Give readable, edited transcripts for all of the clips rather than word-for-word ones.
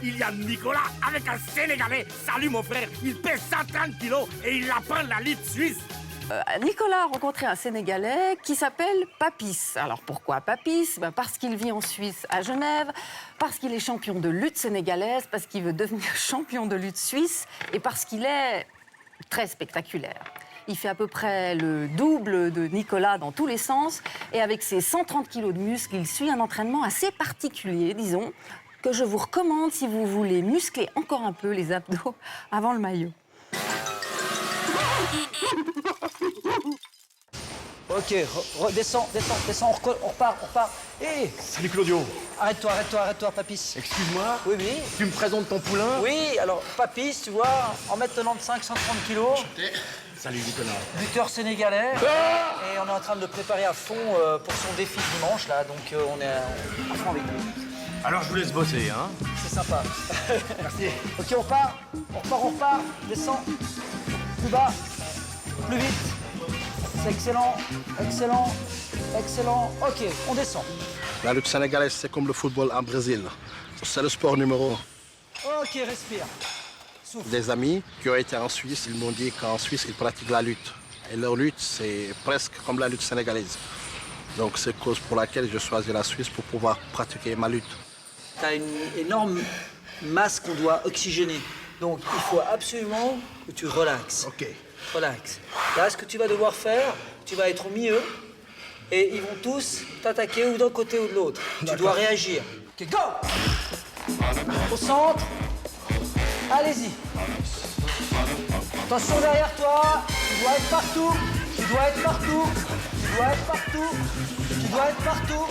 Il y a Nicolas avec un Sénégalais. Salut mon frère, il pèse 130 kilos et il apprend la lutte suisse. Nicolas a rencontré un Sénégalais qui s'appelle Papis. Alors pourquoi Papis? Parce qu'il vit en Suisse, à Genève, parce qu'il est champion de lutte sénégalaise, parce qu'il veut devenir champion de lutte suisse et parce qu'il est très spectaculaire. Il fait à peu près le double de Nicolas dans tous les sens et avec ses 130 kilos de muscles, il suit un entraînement assez particulier, disons, que je vous recommande si vous voulez muscler encore un peu les abdos avant le maillot. Ok, descends, on repart. Hé Salut Claudio. Arrête-toi, Papis. Excuse-moi. Oui. Tu me présentes ton poulain? Oui, alors Papis, tu vois, 1m95, 130 kilos. Salut Nicolas. Lutteur sénégalais. Et on est en train de le préparer à fond pour son défi dimanche, là. Donc on est à fond avec lui. Alors je vous laisse bosser, hein. C'est sympa. Merci. Ok, on repart. Descends. Plus bas. Plus vite. C'est excellent. Ok, on descend. La lutte sénégalaise, c'est comme le football en Brésil. C'est le sport numéro 1. Ok, respire. Souffle. Des amis qui ont été en Suisse, ils m'ont dit qu'en Suisse, ils pratiquent la lutte. Et leur lutte, c'est presque comme la lutte sénégalaise. Donc c'est la cause pour laquelle je choisis la Suisse pour pouvoir pratiquer ma lutte. Tu as une énorme masse qu'on doit oxygéner. Donc il faut absolument que tu relaxes. Ok. Relax. Là, ce que tu vas devoir faire, tu vas être au milieu et ils vont tous t'attaquer ou d'un côté ou de l'autre. Tu dois réagir. Ok, go! Au centre. Allez-y. Attention derrière toi. Tu dois être partout.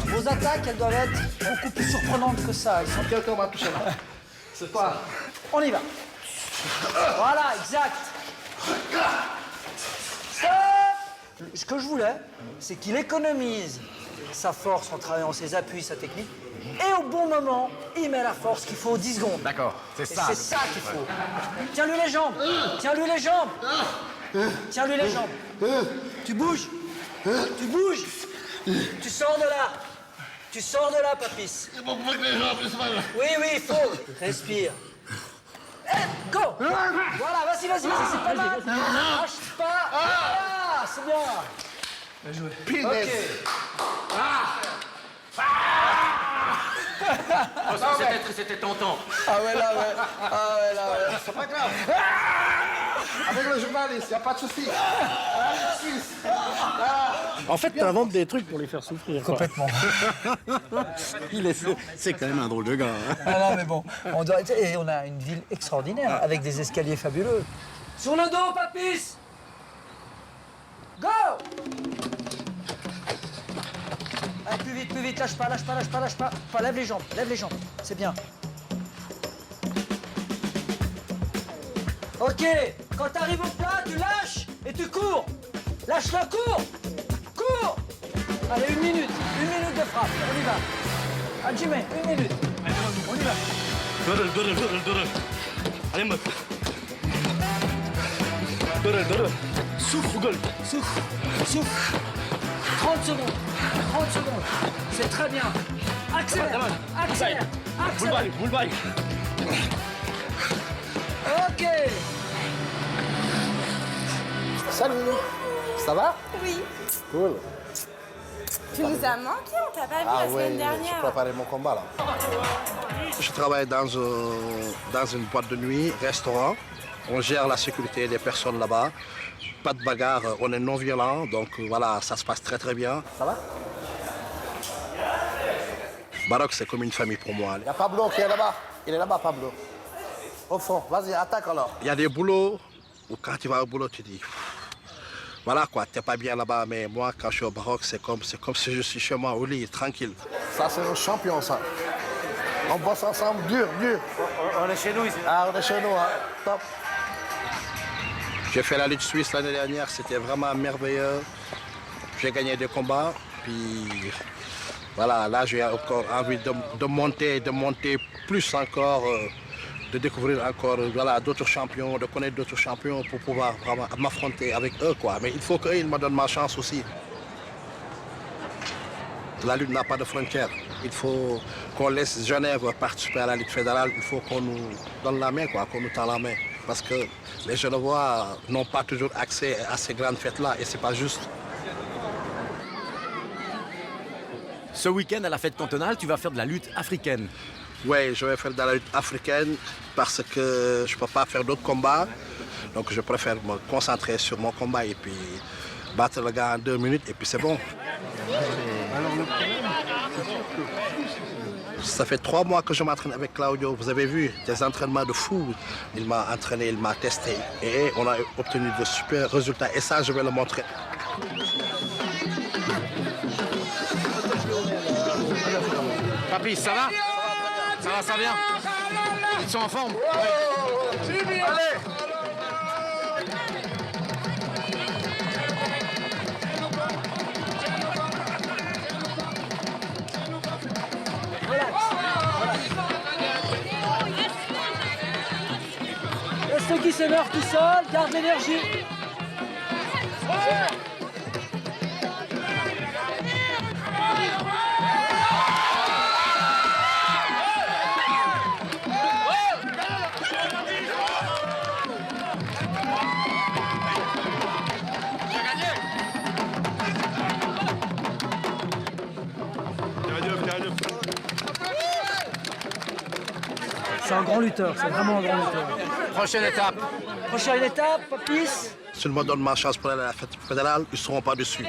Vos attaques, elles doivent être beaucoup plus surprenantes que ça. Ils sont... Quelqu'un va toucher là. C'est pas... On y va. Voilà, exact. Stop! Ce que je voulais, c'est qu'il économise sa force en travaillant ses appuis, sa technique, et au bon moment, il met la force qu'il faut aux 10 secondes. D'accord, c'est Et ça. c'est ça qu'il faut. Tiens-lui les jambes. Tu bouges. Tu sors de là, Papis. Oui, il faut. Respire. Go! Voilà, vas-y, c'est pas mal. Lâche pas. Ah, c'est bien. Bien joué. Ok. C'était tentant. Ah ouais, là. C'est pas grave. Avec le journaliste, il n'y a pas de souci. En fait, t'inventes des trucs pour les faire souffrir. Complètement. C'est quand même un drôle de gars. Hein. Ah non, mais bon, et on a une ville extraordinaire avec des escaliers fabuleux. Sur le dos, Papis! Go! Allez, plus vite, lâche pas. Lève les jambes, c'est bien. Ok, quand t'arrives au plat, tu lâches et tu cours. Lâche-le, cours. Allez, une minute de frappe, on y va. Adjime, 1 minute. On y va. Dörrel. Allez, meuf. Dörrel. Souffle. 30 secondes. C'est très bien. Accélère. Boule-baille. Ok. Salut. Ça va? Oui. Cool. Tu nous as manqué, on t'a pas vu la semaine j'ai dernière. préparé mon combat là. Je travaille dans une boîte de nuit, restaurant. On gère la sécurité des personnes là-bas. Pas de bagarre, on est non violent, donc voilà, ça se passe très très bien. Ça va? Baroque, c'est comme une famille pour moi. Il y a Pablo qui est là-bas. Il est là-bas, Pablo. Au fond, vas-y, attaque alors. Il y a des boulots où quand tu vas au boulot, tu dis... Voilà quoi, t'es pas bien là-bas, mais moi, quand je suis au Baroque, c'est comme si je suis chez moi, au lit, tranquille. Ça, c'est un champion, ça. On bosse ensemble, dur. On est chez nous ici. Ah, on est chez nous, hein. Top. J'ai fait la lutte suisse l'année dernière, c'était vraiment merveilleux. J'ai gagné des combats, puis voilà, là j'ai encore envie de monter plus encore, de découvrir encore voilà, d'autres champions, de connaître d'autres champions pour pouvoir vraiment m'affronter avec eux, quoi. Mais il faut qu'eux, ils me donnent ma chance aussi. La lutte n'a pas de frontières. Il faut qu'on laisse Genève participer à la lutte fédérale. Il faut qu'on nous donne la main, qu'on nous tend la main. Parce que les Genevois n'ont pas toujours accès à ces grandes fêtes-là et c'est pas juste. Ce week-end, à la fête cantonale, tu vas faire de la lutte africaine. Oui, je vais faire de la lutte africaine parce que je ne peux pas faire d'autres combats. Donc je préfère me concentrer sur mon combat et puis battre le gars en 2 minutes et puis c'est bon. Ça fait 3 mois que je m'entraîne avec Claudio. Vous avez vu, des entraînements de fou. Il m'a entraîné, il m'a testé et on a obtenu de super résultats. Et ça, je vais le montrer. Papy, ça va? Ça va, ça vient? Ils sont en forme? Laisse qui se meurt tout seul, garde l'énergie. C'est un grand lutteur, c'est vraiment un grand lutteur. Prochaine étape. Prochaine étape, Papis. S'ils me donnent ma chance pour aller à la fête fédérale, ils ne seront pas dessus.